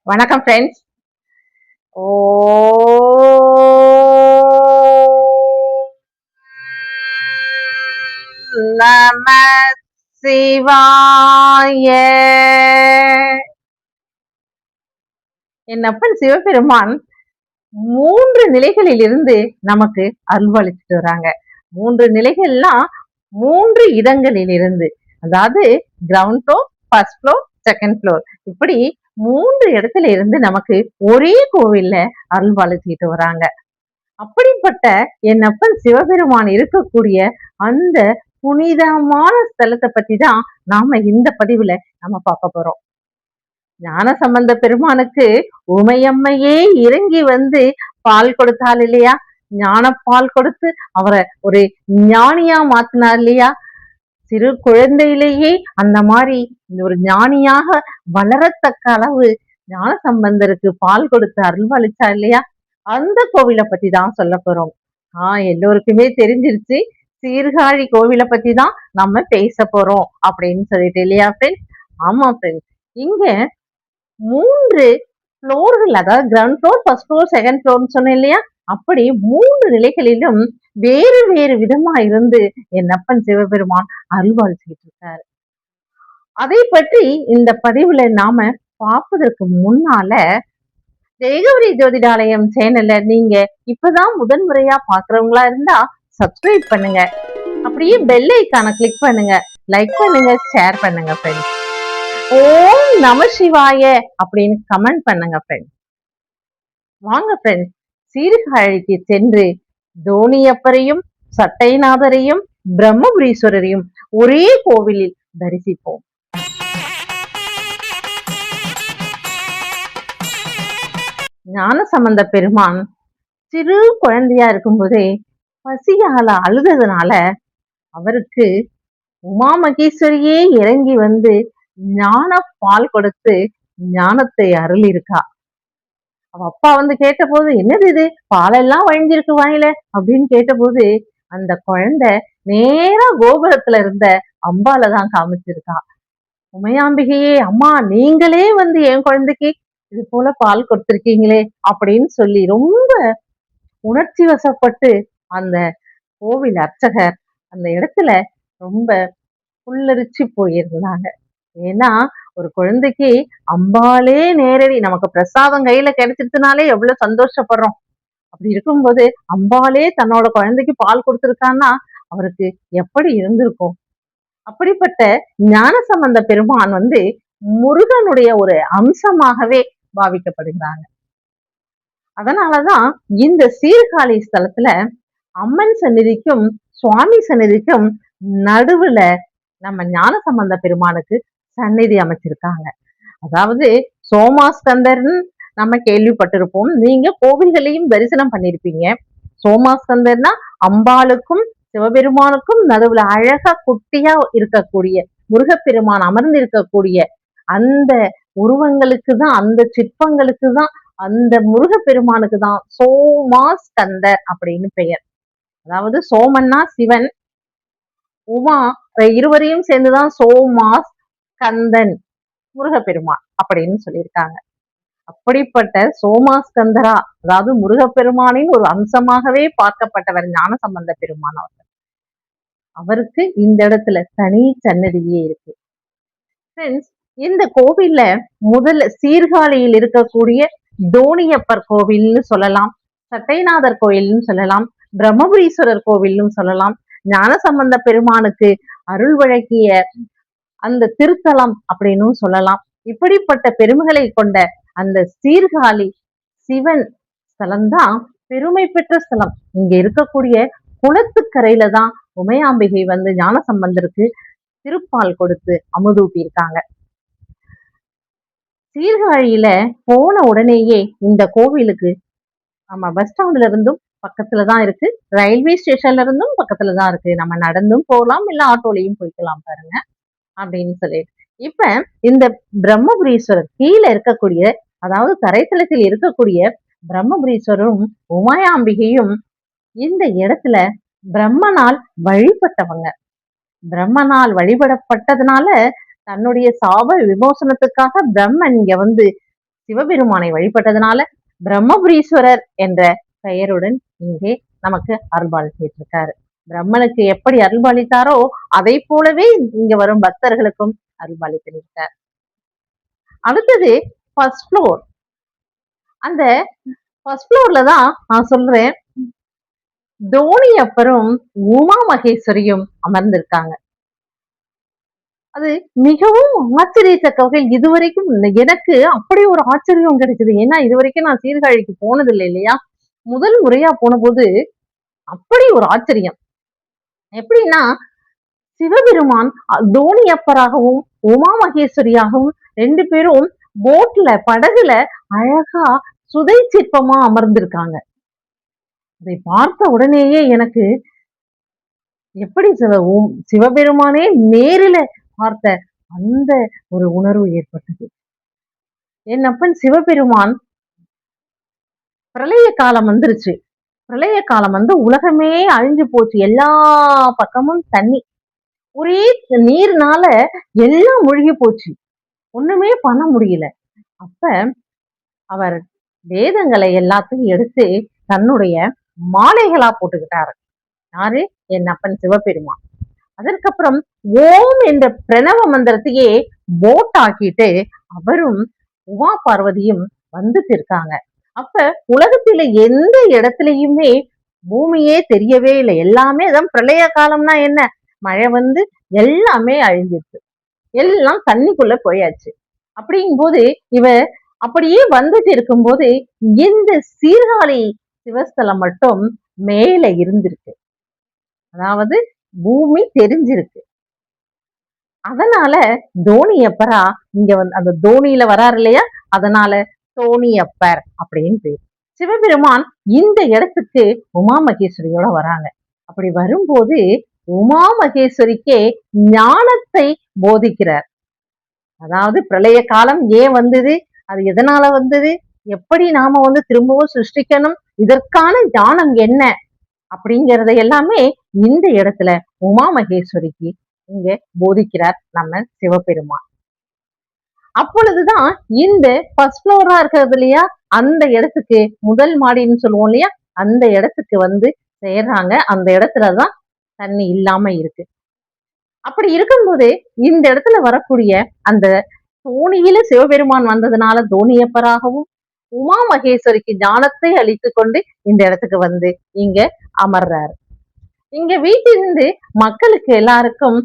வணக்கம் ஃப்ரெண்ட்ஸ். ஓ நம சிவாய. என் அப்பன் சிவபெருமான் 3 நிலைகளில் இருந்து நமக்கு அருள்வளிச்சுட்டு வராங்க. 3 நிலைகள்லாம் 3 இடங்களில் இருந்து, அதாவது ground floor, first floor, second floor, இப்படி 3 இடத்துல இருந்து நமக்கு ஒரே கோவில்ல அருள்வளிச்சுட்டு வராங்க. அப்படிப்பட்ட என் அப்பன் சிவபெருமான் இருக்கக்கூடிய அந்த புனிதமான ஸ்தலத்தை பத்தி தான் நாம இந்த பதிவுல நம்ம பார்க்க போறோம். ஞானசம்பந்த பெருமானுக்கு உமையம்மையே இறங்கி வந்து பால் கொடுத்தாள் இல்லையா? ஞான பால் கொடுத்து அவரை ஒரு ஞானியா மாத்தினார் இல்லையா? சிறு குழந்தையிலேயே அந்த மாதிரி ஒரு ஞானியாக வளரத்தக்க அளவு ஞானசம்பந்தருக்கு பால் கொடுத்து அருள்வளிச்சா இல்லையா? அந்த கோவிலை பத்தி தான் சொல்ல போறோம். எல்லோருக்குமே தெரிஞ்சிருச்சு, சீர்காழி கோவிலை பத்தி தான் நம்ம பேச போறோம் அப்படின்னு சொல்லிட்டு இல்லையா ஃப்ரெண்ட்ஸ்? ஆமா ஃப்ரெண்ட்ஸ், இங்க 3 ஃப்ளோர்கள், அதாவது ground floor, first floor, second ஃப்ளோர்னு சொன்னேன் இல்லையா? அப்படி 3 நிலைகளிலும் வேறு வேறு விதமா இருந்து என் அப்பன் சிவபெருமான் அருள்வாளிச்சுட்டு இருக்காரு. அதை பற்றி இந்த பதிவுல நாம பார்ப்பதற்கு முன்னால, தேகவரி ஜோதிடாலயம் சேனல்ல நீங்க இப்பதான் முதன்முறையா பாக்குறவங்களா இருந்தா சப்ஸ்கிரைப் பண்ணுங்க, அப்படியே பெல் ஐக்கான கிளிக் பண்ணுங்க, லைக் பண்ணுங்க, ஷேர் பண்ணுங்க ஃப்ரெண்ட்ஸ். ஓம் நம சிவாய அப்படின்னு கமெண்ட் பண்ணுங்க ஃப்ரெண்ட்ஸ். வாங்க ஃப்ரெண்ட்ஸ், சீர்காழிக்கு சென்று தோணியப்பரையும் சட்டைநாதரையும் பிரம்மபுரீஸ்வரரையும் ஒரே கோவிலில் தரிசிப்போம். ஞானசம்பந்த பெருமான் சிறு குழந்தையா இருக்கும்போதே பசியால அழுததுனால அவருக்கு உமா மகேஸ்வரியே இறங்கி வந்து ஞான பால் கொடுத்து ஞானத்தை அருள் இருக்கா. அவ அப்பா வந்து கேட்டபோது, என்னது இது, பாலெல்லாம் வழிஞ்சிருக்கு வாயில அப்படின்னு கேட்டபோது, அந்த குழந்தை நேரா கோபுரத்துல இருந்த அம்பால தான் காமிச்சிருக்கா. உமையாம்பிகையே, அம்மா நீங்களே வந்து என் குழந்தைக்கு இது போல பால் கொடுத்திருக்கீங்களே அப்படின்னு சொல்லி ரொம்ப உணர்ச்சி வசப்பட்டு அந்த கோவில் அர்ச்சகர் அந்த இடத்துல ரொம்ப புல்லரிச்சு போயிருந்தாங்க. ஏன்னா ஒரு குழந்தைக்கு அம்பாலே நேரடி நமக்கு பிரசாதம் கையில கிடைச்சிருச்சுனாலே எவ்வளவு சந்தோஷப்படுறோம். அப்படி இருக்கும்போது அம்பாலே தன்னோட குழந்தைக்கு பால் கொடுத்திருக்கான்னா அவருக்கு எப்படி இருந்திருக்கும்? அப்படிப்பட்ட ஞானசம்பந்த பெருமான் வந்து முருகனுடைய ஒரு அம்சமாகவே பாவிக்கப்படுகிறாங்க. அதனாலதான் இந்த சீர்காழி ஸ்தலத்துல அம்மன் சந்நிதிக்கும் சுவாமி சந்நிதிக்கும் நடுவுல நம்ம ஞானசம்பந்த பெருமானுக்கு சந்நிதி அமைச்சிருக்காங்க. அதாவது சோமாஸ்கந்தர்ன்னு நம்ம கேள்விப்பட்டிருப்போம், நீங்க கோவில்களையும் தரிசனம் பண்ணிருப்பீங்க. சோமாஸ்கந்தர்னா அம்பாளுக்கும் சிவபெருமானுக்கும் நடுவுல அழகா குட்டியா இருக்கக்கூடிய முருகப்பெருமான் அமர்ந்து இருக்கக்கூடிய அந்த உருவங்களுக்கு தான், அந்த சிற்பங்களுக்கு தான், அந்த முருகப்பெருமானுக்கு தான் சோமாஸ்கந்தர் அப்படின்னு பெயர். அதாவது சோமன்னா சிவன், உமா இருவரையும் சேர்ந்துதான் சோமாஸ் கந்தன் முருகப்பெருமான் அப்படின்னு சொல்லியிருக்காங்க. அப்படிப்பட்ட சோமாஸ்கந்தரா, அதாவது முருகப்பெருமானின் ஒரு அம்சமாகவே பார்க்கப்பட்டவர் ஞானசம்பந்த பெருமான் அவர்கள். அவருக்கு இந்த இடத்துல தனி சன்னதியே இருக்கு. ஃப்ரெண்ட்ஸ், இந்த கோவில்ல முதல்ல சீர்காழியில் இருக்கக்கூடிய தோணியப்பர் கோவில்னு சொல்லலாம், சட்டைநாதர் கோயில்னு சொல்லலாம், பிரம்மபுரீஸ்வரர் கோவில்னு சொல்லலாம், ஞானசம்பந்த பெருமானுக்கு அருள் வழங்கிய அந்த திருத்தலம் அப்படின்னு சொல்லலாம். இப்படிப்பட்ட பெருமைகளை கொண்ட அந்த சீர்காழி சிவன் ஸ்தலம்தான் பெருமை பெற்ற ஸ்தலம். இங்க இருக்கக்கூடிய குளத்துக்கரையில தான் உமையாம்பிகை வந்து ஞானசம்பந்தருக்கு திருப்பால் கொடுத்து அமுதூட்டி இருக்காங்க. சீர்காழியில போன உடனேயே இந்த கோவிலுக்கு நம்ம பஸ் ஸ்டாண்ட்ல இருந்தும் பக்கத்துலதான் இருக்கு, ரயில்வே ஸ்டேஷன்ல இருந்தும் பக்கத்துலதான் இருக்கு. நம்ம நடந்தும் போகலாம், இல்ல ஆட்டோலையும் போய்க்கலாம் பாருங்க அப்படின்னு சொல்லிட்டு. இப்ப இந்த பிரம்மபுரீஸ்வரர் கீழே இருக்கக்கூடிய, அதாவது தரைத்தளத்தில் இருக்கக்கூடிய பிரம்மபுரீஸ்வரரும் உமாயாம்பிகையும் இந்த இடத்துல பிரம்மனால் வழிபட்டவங்க. பிரம்மனால் வழிபடப்பட்டதுனால தன்னுடைய சாப விமோசனத்துக்காக பிரம்மன் இங்க வந்து சிவபெருமானை வழிபட்டதுனால பிரம்மபுரீஸ்வரர் என்ற பெயருடன் இங்கே நமக்கு அருள்பாலிச்சிட்டு இருக்காரு. பிரம்மனுக்கு எப்படி அருள்பாலித்தாரோ அதை போலவே இங்க வரும் பக்தர்களுக்கும் அருள்பாலித்திருக்கார். அடுத்தது ஃபர்ஸ்ட் ஃப்ளோர். அந்த ஃபர்ஸ்ட் ஃப்ளோர்ல தான் நான் சொல்றேன், தோனி அப்பரும் உமா மகேஸ்வரியும் அமர்ந்திருக்காங்க. அது மிகவும் ஆச்சரியத்தக்க வகையில் இதுவரைக்கும் எனக்கு அப்படி ஒரு ஆச்சரியம் கிடைச்சது. ஏன்னா இதுவரைக்கும் நான் சீர்காழிக்கு போனதில்லை இல்லையா? முதல் முறையா போன போது அப்படி ஒரு ஆச்சரியம். எப்படின்னா சிவபெருமான் தோனி அப்பராகவும் உமா மகேஸ்வரியாகவும் 2 பேரும் போட்ல படகுல அழகா சுதை சிற்பமா அமர்ந்திருக்காங்க. அதை பார்த்த உடனேயே எனக்கு எப்படி சிவபெருமானே நேரில பார்த்த அந்த ஒரு உணர்வு ஏற்பட்டது. என் அப்பன் சிவபெருமான் பிரளய காலம் வந்துருச்சு. பிரளய காலம் வந்து உலகமே அழிஞ்சு போச்சு. எல்லா பக்கமும் தண்ணி. ஒரே நீர்னால எல்லாம் மூழ்கி போச்சு. ஒண்ணுமே பண்ண முடியல. அப்ப அவர் வேதங்களை எல்லாத்தையும் எடுத்து தன்னுடைய மாலைகளா போட்டுக்கிட்டாரு. யாரு? என் அப்பன் சிவபெருமான். அதற்கப்புறம் ஓம் என்ற பிரணவ மந்திரத்தையே போட் ஆக்கிட்டு அவரும் உமா பார்வதியும் வந்துட்டு இருக்காங்க. அப்ப உலகத்துல எந்த இடத்துலயுமே பூமியே தெரியவே இல்லை. எல்லாமே தான் பிரளய காலம்னா என்ன? மழை வந்து எல்லாமே அழிஞ்சிருக்கு. எல்லாம் தண்ணிக்குள்ள போயாச்சு. அப்படிங்கும் போது இவ அப்படியே வந்துட்டு இருக்கும்போது இந்த சீர்காழி சிவஸ்தலம் மட்டும் மேல இருந்திருக்கு. அதாவது பூமி தெரிஞ்சிருக்கு. அதனால தோணியப்பரா இங்க வந்து அந்த தோணியில வராரு இல்லையா? அதனால தோணியப்பர் அப்படின்னு பேர். சிவபெருமான் இந்த இடத்துக்கு உமா மகேஸ்வரியோட வராங்க. அப்படி வரும்போது உமா மகேஸ்வரிக்கே ஞானத்தை போதிக்கிறார். அதாவது பிரளய காலம் ஏன் வந்தது, அது எதனால வந்தது, எப்படி நாம வந்து திரும்பவும் சிருஷ்டிக்கணும், இதற்கான ஞானம் என்ன அப்படிங்கறத எல்லாமே இந்த இடத்துல உமா மகேஸ்வரிக்கு இங்க போதிக்கிறார் நம்ம சிவபெருமான். அப்பொழுதுதான் இந்த ஃபர்ஸ்ட் ஃப்ளோரா இருக்கிறது இல்லையா, அந்த இடத்துக்கு முதல் மாடின்னு சொல்லுவோம் இல்லையா, அந்த இடத்துக்கு வந்து சேர்றாங்க. அந்த இடத்துலதான் தண்ணி இல்லாம இருக்கு. அப்படி இருக்கும்போது இந்த இடத்துல வரக்கூடிய அந்த தோணியில சிவபெருமான் வந்ததுனால தோணியப்பராகவும் உமா மகேஸ்வரிக்கு ஞானத்தை அளித்து கொண்டு இந்த இடத்துக்கு வந்து இங்க அமர்றாரு. இங்க வீட்டிலிருந்து மக்களுக்கு எல்லாருக்கும்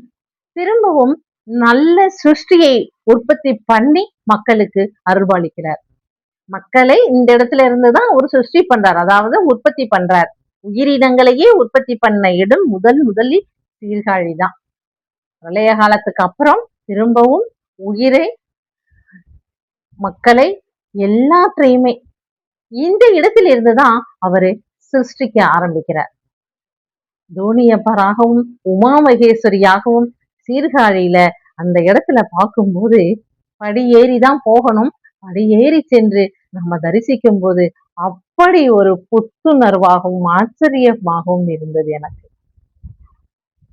திரும்பவும் நல்ல சிருஷ்டியை உற்பத்தி பண்ணி மக்களுக்கு அருள்பாலிக்கிறார். மக்களை இந்த இடத்துல இருந்துதான் ஒரு சிருஷ்டி பண்றார், அதாவது உற்பத்தி பண்றார். உயிரினங்களையே உற்பத்தி பண்ண இடம் முதலில் சீர்காழிதான். பிரளய காலத்துக்கு அப்புறம் திரும்பவும் உயிரை, மக்களை எல்லாற்றையுமே இந்த இடத்தில் இருந்துதான் அவரு சிருஷ்டிக்க ஆரம்பிக்கிறார். தோணியப்பராகவும் உமா மகேஸ்வரியாகவும் சீர்காழியில அந்த இடத்துல பார்க்கும்போது படி ஏறிதான் போகணும். படி ஏறி சென்று நம்ம தரிசிக்கும் போது அப்படி ஒரு புத்துணர்வாகவும் ஆச்சரியமாகவும் இருந்தது எனக்கு.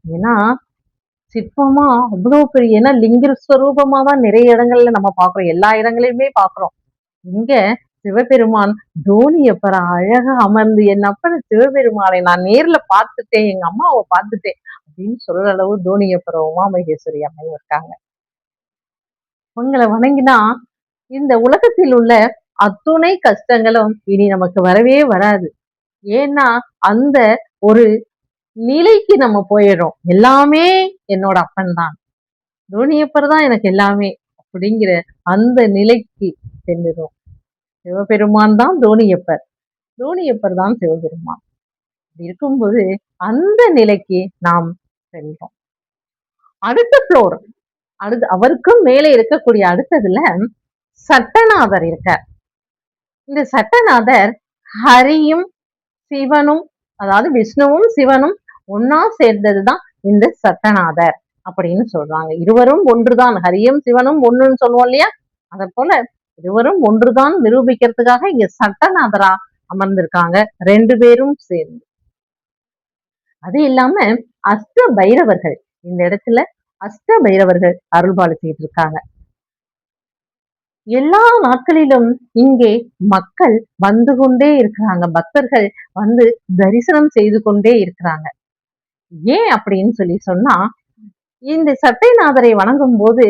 ஏன்னா சிற்பமா அவ்வளவு பெரிய, ஏன்னா லிங்க ஸ்வரூபமா தான் நிறைய இடங்கள்ல நம்ம பாக்குறோம், எல்லா இடங்களையுமே பாக்குறோம். இங்க சிவபெருமான் தோணியப்பரா அழகா அமர்ந்து, என் அப்பன சிவபெருமானை நான் நேர்ல பார்த்துட்டேன், எங்க அம்மாவை பார்த்துட்டேன் அப்படின்னு சொல்ற அளவு தோணியப்பர உமா மகேஸ்வரி அம்மையும் இருக்காங்க. உங்களை வணங்கினா இந்த உலகத்தில் உள்ள அத்துணை கஷ்டங்களும் இனி நமக்கு வரவே வராது. ஏன்னா அந்த ஒரு நிலைக்கு நம்ம போயிடுறோம். எல்லாமே என்னோட அப்பன் தான், தோணியப்பர் தான் எனக்கு எல்லாமே அப்படிங்கிற அந்த நிலைக்கு சென்றுடும். சிவபெருமான் தான் தோணியப்பர், தோணியப்பர் தான் சிவபெருமான். இருக்கும்போது அந்த நிலைக்கு நாம் சென்றோம். அடுத்த ஃப்ளோர், அவருக்கும் மேலே இருக்கக்கூடிய அடுத்ததுல சட்டநாதர் இருக்கார். இந்த சட்டநாதர் ஹரியும் சிவனும், அதாவது விஷ்ணுவும் சிவனும் ஒன்னா சேர்ந்ததுதான் இந்த சட்டநாதர் அப்படின்னு சொல்றாங்க. இருவரும் ஒன்றுதான், ஹரியும் சிவனும் ஒண்ணுன்னு சொல்லுவோம் இல்லையா, அத போல இருவரும் ஒன்றுதான் நிரூபிக்கிறதுக்காக இங்க சட்டநாதரா அமர்ந்திருக்காங்க 2 பேரும் சேர்ந்து. அது இல்லாம அஷ்ட பைரவர்கள், இந்த இடத்துல அஷ்ட பைரவர்கள் அருள்பாலிச்சுட்டு இருக்காங்க. எல்லா நாட்களிலும் இங்கே மக்கள் வந்து கொண்டே இருக்கிறாங்க. பக்தர்கள் வந்து தரிசனம் செய்து கொண்டே இருக்கிறாங்க. ஏன் அப்படின்னு சொன்னா, இந்த சட்டைநாதரை வணங்கும்போது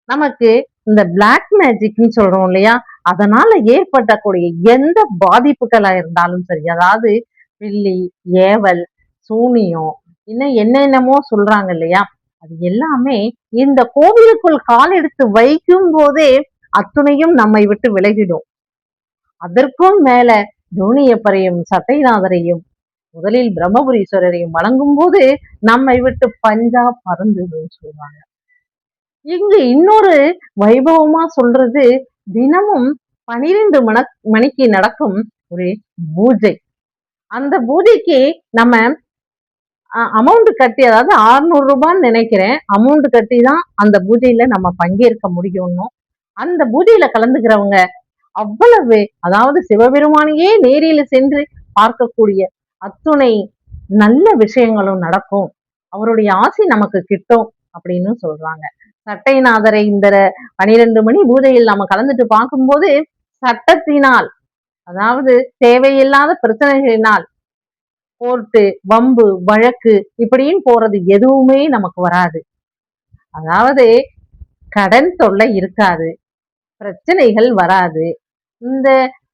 நமக்கு இந்த பிளாக் மேஜிக்ன்னு சொல்றோம் இல்லையா? அதனால ஏற்படக்கூடிய எந்த பாதிப்புகளா இருந்தாலும் சரி, அதாவது பில்லி, ஏவல், சூனியம், இன்னும் என்னென்னமோ சொல்றாங்க இல்லையா? அது எல்லாமே இந்த கோவிலுக்குள் கால் எடுத்து வைக்கும்போதே அத்துணையும் நம்மை விட்டு விலகிடும். அதற்கும் மேல தோணியப்பரையும், சட்டைநாதரையும், முதலில் பிரம்மபுரீஸ்வரரையும் வணங்கும்போது நம்மை விட்டு பஞ்சா பறந்துடும்னு சொல்றாங்க. இங்கு இன்னொரு வைபவமா சொல்றது, தினமும் 12 மணிக்கு நடக்கும் ஒரு பூஜை. அந்த பூஜைக்கு நம்ம அமௌண்ட் கட்டி, அதாவது ரூ. 600 நினைக்கிறேன். அமௌண்ட் கட்டி தான் அந்த பூஜையில நம்ம பங்கேற்க முடியும்னும். அந்த பூஜையில கலந்துக்கிறவங்க அவ்வளவு, அதாவது சிவபெருமானையே நேரில் சென்று பார்க்கக்கூடிய அத்துணை நல்ல விஷயங்களும் நடக்கும். அவருடைய ஆசி நமக்கு கிட்டும் அப்படின்னு சொல்றாங்க. சட்டைநாதரை இந்த 12 மணி பூஜையில் நம்ம கலந்துட்டு பார்க்கும்போது, சட்டத்தினால், அதாவது தேவையில்லாத பிரச்சனைகளினால் கோர்ட்டு, வம்பு, வழக்கு இப்படின்னு போறது எதுவுமே நமக்கு வராது. அதாவது கடன் தொல்லை இருக்காது, பிரச்சனைகள் வராது. இந்த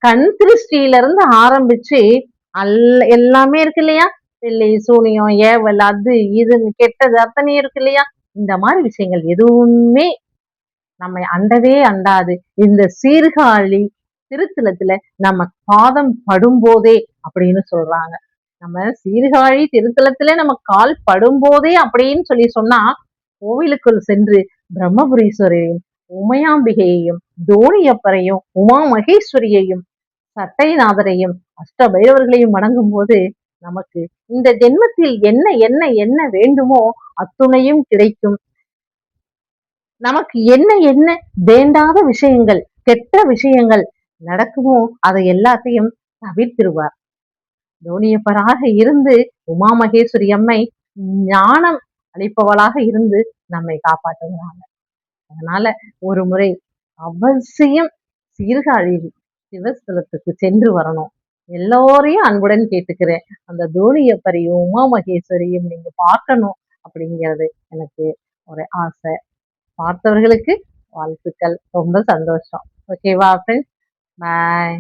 கண் திருஷ்டியில இருந்து ஆரம்பிச்சு எல்லாமே இருக்கு இல்லையா? பில்லி, சூனியம், ஏவல், அது இதுன்னு கெட்டது அத்தனையும் இருக்கு இல்லையா? இந்த மாதிரி விஷயங்கள் எதுவுமே நம்மை அண்டவே அண்டாது. இந்த சீர்காழி திருத்தலத்துல நம்ம பாதம் படும்போதே அப்படின்னு சொல்றாங்க. நம்ம சீர்காழி திருத்தலத்துல நம்ம கால் படும்போதே அப்படின்னு சொன்னா, கோவிலுக்குள் சென்று பிரம்மபுரீஸ்வரரையும், உமையாம்பிகையையும், தோணியப்பரையும், உமா மகேஸ்வரியையும், சட்டைநாதரையும், அஷ்ட பைரவர்களையும் வணங்கும் போது நமக்கு இந்த ஜென்மத்தில் என்ன என்ன என்ன வேண்டுமோ அத்துணையும் கிடைக்கும். நமக்கு என்ன என்ன வேண்டாத விஷயங்கள், கெட்ட விஷயங்கள் நடக்குமோ அதை எல்லாத்தையும் தவிர்த்திருவார். தோணியப்பராக இருந்து உமா மகேஸ்வரி அம்மை ஞானம் அளிப்பவளாக இருந்து நம்மை காப்பாற்றுகிறாங்க. அதனால ஒரு முறை அவசியம் சீர்காழி சிவஸ்தலத்துக்கு சென்று வரணும். எல்லோரையும் அன்புடன் கேட்டுக்கிறேன். அந்த தோணியப்பரையும், உமா மகேஸ்வரியும் நீங்க பார்க்கணும் அப்படிங்கிறது எனக்கு ஒரு ஆசை. பார்த்தவர்களுக்கு வாழ்த்துக்கள். ரொம்ப சந்தோஷம். ஓகேவா ஃப்ரெண்ட்ஸ்? பாய்.